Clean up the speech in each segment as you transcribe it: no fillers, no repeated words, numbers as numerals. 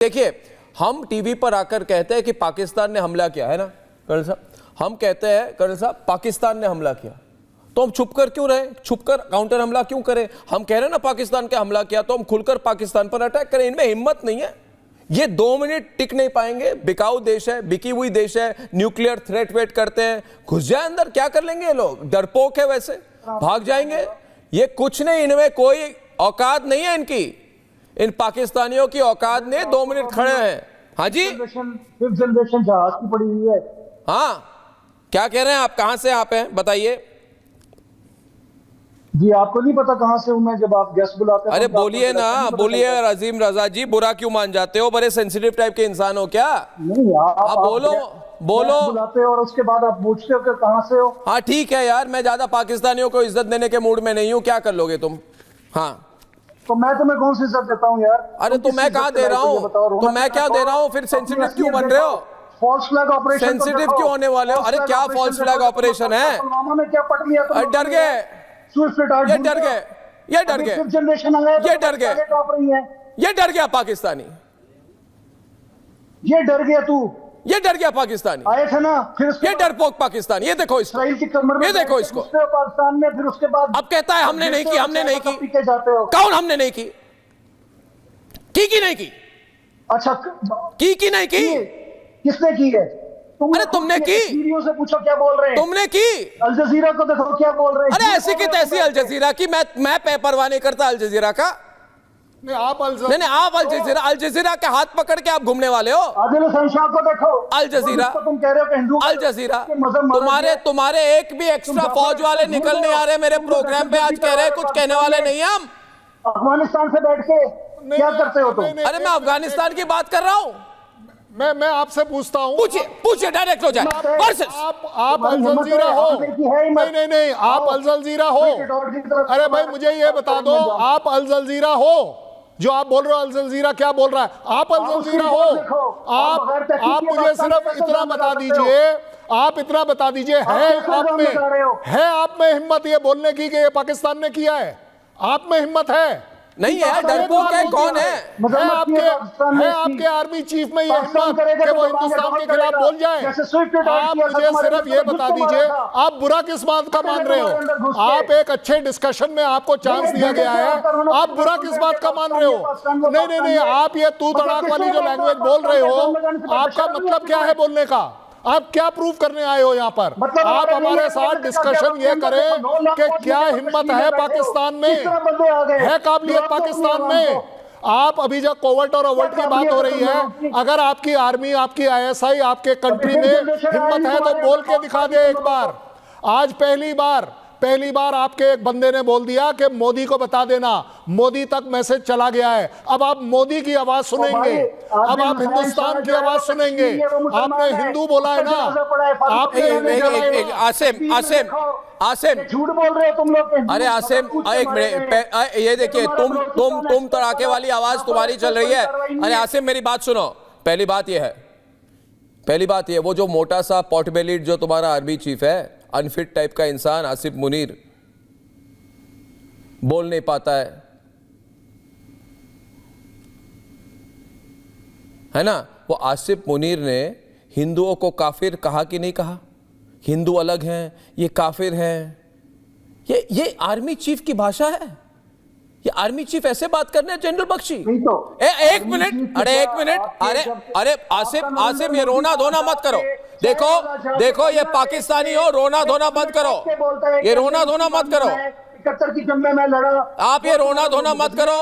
देखिए, हम टीवी पर आकर कहते हैं कि पाकिस्तान ने हमला किया है ना कर्नल साहब, हम कहते हैं कर्नल साहब पाकिस्तान ने हमला किया, तो हम छुप कर क्यों रहे, छुप कर काउंटर हमला क्यों करें? हम कह रहे हैं ना पाकिस्तान के हमला किया, तो हम खुलकर पाकिस्तान पर अटैक करें। इनमें हिम्मत नहीं है, ये 2 मिनट टिक नहीं पाएंगे। बिकाऊ देश है, बिकी हुई देश है, न्यूक्लियर थ्रेट वेट करते हैं, घुस जाए अंदर, क्या कर लेंगे ये लोग? डरपोक है, वैसे भाग जाएंगे। ये कुछ नहीं, इनमें कोई औकात नहीं है इनकी, इन पाकिस्तानियों की औकात ने 2 मिनट खड़े हैं। हाँ जी, फिफ्थ जनरेशन जहाज की पड़ी हुई है। हाँ, क्या कह रहे हैं आप? कहां से आप हैं बताइए? जी आपको नहीं पता कहां से हूं मैं, जब आप गेस्ट बुलाते हैं। अरे बोलिए ना, बोलिए अजीम रजा जी, बुरा क्यों मान जाते हो? बड़े सेंसिटिव टाइप के इंसान हो क्या? नहीं आप बोलो बोलो। बुलाते हो और उसके बाद आप पूछते हो कि कहां से हो। हाँ ठीक है यार, मैं ज्यादा पाकिस्तानियों को इज्जत देने के मूड में नहीं हूँ, क्या कर लोगे तुम? हाँ तो मैं तुम्हें कौन सी इज्जत देता हूँ यार? अरे तो मैं कहाँ दे रहा हूँ, तो मैं क्या दे रहा हूँ? फिर सेंसिटिव क्यों बन रहे हो? फॉल्स फ्लैग ऑपरेशन सेंसिटिव क्यों होने वाले हो? अरे क्या फॉल्स फ्लैग ऑपरेशन है? पुलवामा में क्या पट लिया तुम? डर गए, ये डर गए, ये डर गए, जनरेशन आ गया, ये डर गए, है ये डर गया पाकिस्तानी, ये डर गया तू, ये डर गया पाकिस्तानी, आए थे ना फिर ये डरपोक पाकिस्तानी। ये देखो इसको, इसराइल की कमर में, ये देखो इसको, पाकिस्तान में, फिर उसके बाद अब कहता है हमने नहीं की, हमने नहीं की। पीके जाते हो। कौन हमने नहीं की? की नहीं की? अच्छा की नहीं की? किसने की है? अरे तुमने की? वीडियो से पूछो क्या बोल रहे हैं। तुमने की? अल जजीरा को देखो क्या बोल रहे हैं। अरे ऐसी की तैसी अल जजीरा की, मैं परवाह नहीं करता अल जजीरा का। नहीं आप अल जजीरा के हाथ पकड़ के आप घूमने वाले हो। आदिल हसन शाह को देखो। अल जजीरा, तुम कह रहे हो कि हिंदू अल जजीरा, तुम्हारे एक भी एक्स्ट्रा फौज वाले निकल नहीं आ रहे मेरे प्रोग्राम पे। आज कह रहे हैं कुछ कहने वाले नहीं हम। अफगानिस्तान से बैठ के क्या करते हो तुम? अरे मैं अफगानिस्तान की बात कर रहा हूँ। मैं आपसे पूछता हूँ, पूछिए डायरेक्ट हो जाए। आप अल जजीरा हो? नहीं, आप अल जजीरा हो? अरे भाई मुझे ये बता दो, आप अल जजीरा हो? जो आप बोल रहे हो अल जजीरा क्या बोल रहा है? आप अल जजीरा हो? आप मुझे सिर्फ इतना बता दीजिए, आप इतना बता दीजिए, है आप में हिम्मत ये बोलने की कि ये पाकिस्तान ने किया है? आप में हिम्मत है? नहीं है, डरपोक है, कौन है? आपके आर्मी चीफ में ये हिम्मत कि वो हिंदुस्तान के खिलाफ बोल जाए? आप मुझे सिर्फ ये बता दीजिए, आप बुरा किस बात का मान रहे हो? आप एक अच्छे डिस्कशन में आपको चांस दिया गया है, आप बुरा किस बात का मान रहे हो? नहीं, आप ये तू तड़ाक वाली जो लैंग्वेज बोल रहे हो, आपका मतलब क्या है बोलने का? आप क्या प्रूव करने आए हो यहाँ पर? आप हमारे साथ डिस्कशन ये करें कि क्या हिम्मत है पाकिस्तान में, है काबिलियत पाकिस्तान में? आप अभी जब कोवर्ट और ओवर्ट की बात हो रही है, अगर आपकी आर्मी, आपकी आईएसआई, आपके कंट्री में हिम्मत है तो बोल के दिखा दे एक बार। आज पहली बार आपके एक बंदे ने बोल दिया कि मोदी को बता देना, मोदी तक मैसेज चला गया है। अब आप मोदी की आवाज सुनेंगे, अब आप हिंदुस्तान की आवाज सुनेंगे। आपने हिंदू बोला है ना, आपने आसिम झूठ बोल रहे हो तुम लोग। अरे आसिम एक मिनट, ये देखिए, तुम तड़ाके वाली आवाज तुम्हारी चल रही है। अरे आसिम मेरी बात सुनो, पहली बात ये है, वो जो मोटा सा पॉटबेलिड जो तुम्हारा आर्मी चीफ है, अनफिट टाइप का इंसान आसिफ मुनीर, बोल नहीं पाता है ना? वो आसिफ मुनीर ने हिंदुओं को काफिर कहा कि नहीं कहा? हिंदू अलग हैं, ये काफिर हैं। ये आर्मी चीफ की भाषा है? ये आर्मी चीफ ऐसे बात करने हैं? जनरल बख्शी एक मिनट, अरे आसिम ये रोना धोना मत करो। देखो ये पाकिस्तानी हो, रोना धोना बंद करो, ये रोना धोना मत करो। 71 की जंग में मैं लड़ा। आप ये रोना धोना मत करो,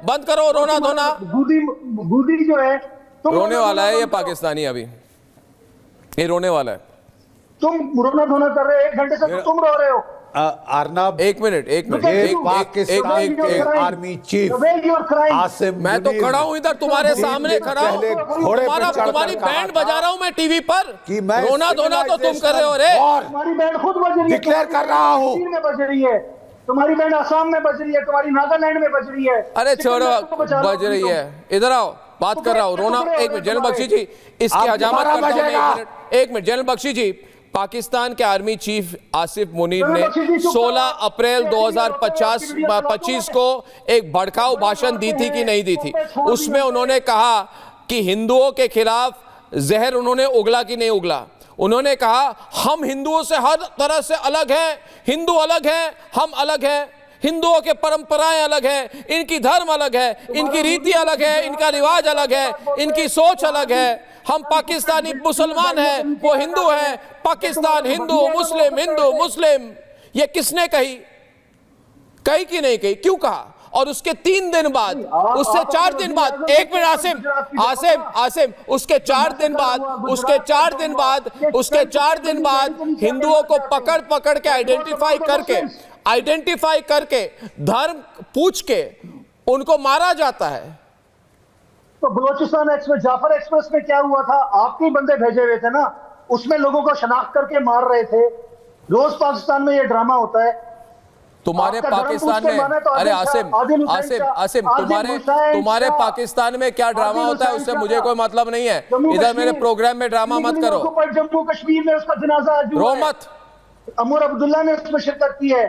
बंद करो रोना धोना। गुदी जो है, रोने वाला है ये पाकिस्तानी, अभी ये रोने वाला है। तुम रोना धोना कर रहे हो, 1 घंटे से तुम रो रहे हो। अर्नब एक मिनट आर्मी चीफ आसिम, मैं तो खड़ा हूं इधर तुम्हारे सामने खड़ा हूं, तुम्हारी बैंड बजा रहा हूं मैं टीवी पर। रोना धोना तो तुम कर रहे हो रे। तुम्हारी बैंड खुद बज रही है, डिक्लेयर कर रहा हूं, में बज रही है। तुम्हारी बैंड असम में बज रही है, तुम्हारी नागालैंड में बज रही है। अरे छोड़ो, बज रही है, इधर आओ, बात कर रहा हूं। रोना, एक मिनट जनरल बख्शी जी, इसकी हजामत करता हूं। एक मिनट जनरल बख्शी जी, पाकिस्तान के आर्मी चीफ आसिफ मुनीर ने 16 अप्रैल 2025 को एक भड़काऊ भाषण दी थी कि नहीं दी थी? उसमें उन्होंने कहा कि हिंदुओं के खिलाफ जहर उन्होंने उगला कि नहीं उगला। उन्होंने कहा हम हिंदुओं से हर तरह से अलग हैं, हिंदू अलग हैं, हम अलग हैं, हिंदुओं के परंपराएं अलग हैं, इनकी धर्म अलग है, इनकी रीति अलग है, इनका रिवाज अलग है, इनकी सोच अलग है। हम पाकिस्तानी मुसलमान हैं, वो हिंदू हैं। पाकिस्तान हिंदू मुस्लिम, हिंदू मुस्लिम, ये किसने कही? कही कि नहीं कही? क्यों कहा? और उसके 3 दिन बाद, उससे 4 दिन बाद, एक मिनट आसिम, उसके 4 दिन बाद, उसके 4 दिन बाद हिंदुओं को पकड़ के आइडेंटिफाई करके धर्म पूछ के उनको मारा जाता है। तो बलोचिस्तान एक्सप्रेस, जाफर एक्सप्रेस में क्या हुआ था? आपके बंदे भेजे हुए थे ना, उसमें लोगों को शनाख्त करके मार रहे थे। रोज पाकिस्तान में ये ड्रामा होता है। तुम्हारे पाकिस्तान में, अरे आसिम, तुम्हारे पाकिस्तान में क्या ड्रामा होता है उससे मुझे कोई मतलब नहीं है। इधर मेरे प्रोग्राम में ड्रामा मत करो। जम्मू कश्मीर में उसका जनाजा रो मत। अमर अब्दुल्ला ने उसमें शिरकत की है,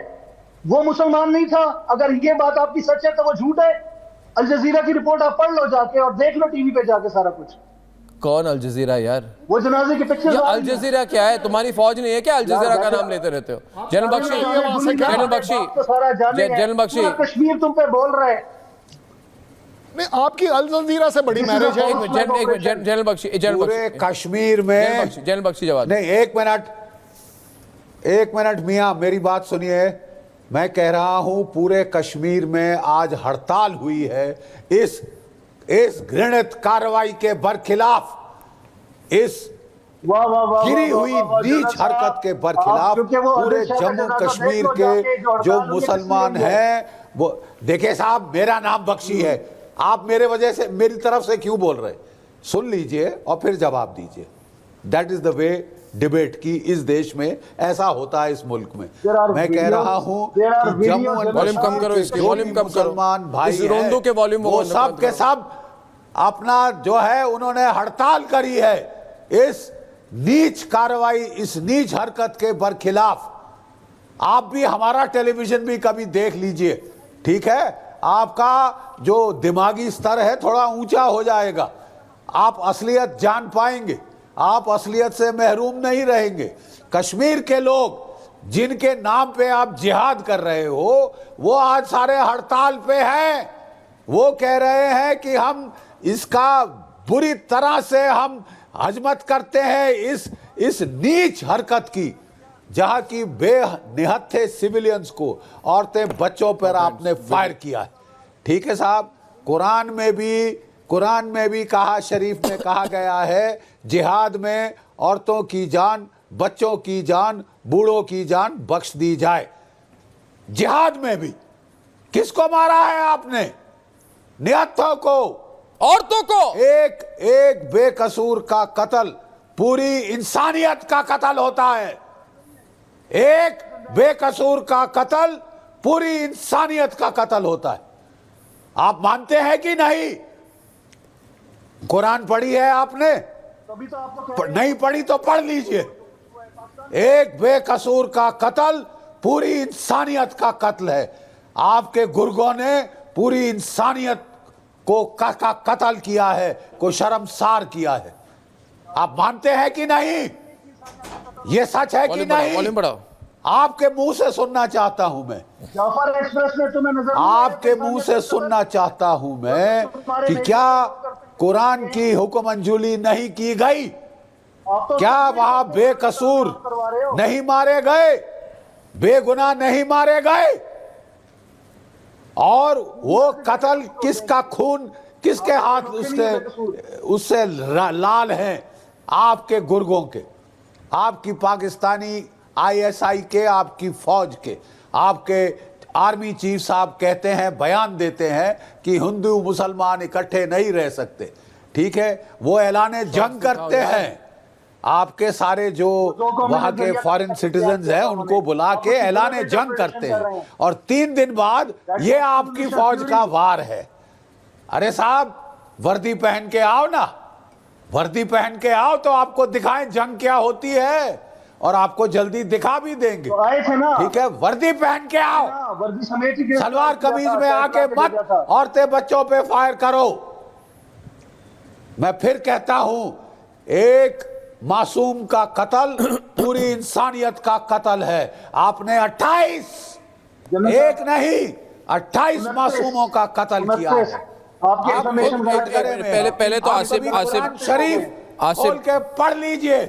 वो मुसलमान नहीं था। अगर ये बात आपकी सच है तो वो झूठ है। अल जजीरा की रिपोर्ट आप पढ़ लो जाके और देख लो टीवी पे जाके सारा कुछ। कौन अल जजीरा यार? वो जनाजे के पिक्चर। अल जजीरा क्या है? तुम्हारी फौज नहीं है क्या? अल जजीरा का नाम लेते रहते हो। जनरल बख्शी, कश्मीर तुम पे बोल रहे हैं। नहीं, आपकी अल जजीरा से बड़ी मैरिज है। जनरल बख्शी, पूरे कश्मीर में, जनरल बख्शी जवाब नहीं, एक मिनट मियां, मेरी बात सुनिए। मैं कह रहा हूं पूरे कश्मीर में आज हड़ताल हुई है इस घृणित कार्रवाई के बरखिलाफ, इस गिरी हुई नीच हरकत के बरखिलाफ। पूरे जम्मू कश्मीर के जो मुसलमान हैं वो, देखिए साहब, मेरा नाम बख्शी है, आप मेरी तरफ से क्यों बोल रहे? सुन लीजिए और फिर जवाब दीजिए। That is the way debate की इस देश में, ऐसा होता है इस मुल्क में। मैं कह रहा हूं कि जम्मू एंड वॉल्यूम कम करो, इसकी वॉल्यूम कम करो। मुसलमान भाई इस रोंदो के वॉल्यूम वो सब के सब अपना जो है उन्होंने हड़ताल करी है इस नीच कार्रवाई, इस नीच हरकत के बरखिलाफ। आप भी हमारा टेलीविजन भी कभी देख लीजिए, ठीक है? आपका जो दिमागी स्तर है थोड़ा ऊंचा हो जाएगा, आप असलियत जान पाएंगे, आप असलियत से महरूम नहीं रहेंगे। कश्मीर के लोग जिनके नाम पे आप जिहाद कर रहे हो, वो आज सारे हड़ताल पे हैं। वो कह रहे हैं कि हम इसका बुरी तरह से हम हजमत करते हैं इस नीच हरकत की, जहां की बेनिहत्थे सिविलियंस को, औरतें बच्चों पर आपने फायर किया है। ठीक है साहब, कुरान में भी कहा, शरीफ में कहा गया है, जिहाद में औरतों की जान, बच्चों की जान, बूढ़ों की जान बख्श दी जाए। जिहाद में भी किसको मारा है आपने? निहत्थों को, औरतों को। एक बेकसूर का कत्ल पूरी इंसानियत का कत्ल होता है। एक बेकसूर का कत्ल पूरी इंसानियत का कत्ल होता है। आप मानते हैं कि नहीं? कुरान पढ़ी है आपने? नहीं पढ़ी तो पढ़ लीजिए। एक बेकसूर का कत्ल पूरी इंसानियत का कत्ल है। आपके गुर्गों ने पूरी इंसानियत को का कत्ल किया है, को शर्मसार किया है। आप मानते हैं कि नहीं? ये सच है कि नहीं? आपके मुंह से सुनना चाहता हूं मैं। जाफर एक्सप्रेस में तुम्हें नजर, आपके मुंह से सुनना चाहता हूं मैं कि क्या कुरान की हुक्म अंजुली नहीं की गई? क्या वहां बेकसूर नहीं मारे गए, बेगुनाह नहीं मारे गए? और वो कत्ल किसका खून, किसके हाथ उससे लाल हैं? आपके गुर्गों के, आपकी पाकिस्तानी ISI के, आपकी फौज के, आपके आर्मी चीफ साहब कहते हैं, बयान देते हैं कि हिंदू मुसलमान इकट्ठे नहीं रह सकते। ठीक है, वो ऐलान जंग करते हैं। आपके सारे जो वहां के फॉरेन सिटीजन्स हैं उनको बुला के ऐलान जंग करते हैं, और 3 दिन बाद ये आपकी फौज का वार है। अरे साहब, वर्दी पहन के आओ ना, वर्दी पहन के आओ तो आपको दिखाएं जंग क्या होती है, और आपको जल्दी दिखा भी देंगे। तो आए थे ना, ठीक है, वर्दी पहन के आओ, वर्दी समेत सलवार कमीज में आके मत औरतें बच्चों पे फायर करो। मैं फिर कहता हूं, एक मासूम का कत्ल पूरी इंसानियत का कत्ल है। आपने 28 एक नहीं 28 मासूमों का कत्ल किया है। आपके पहले तो आसिफ शरीफ खोल के पढ़ लीजिए।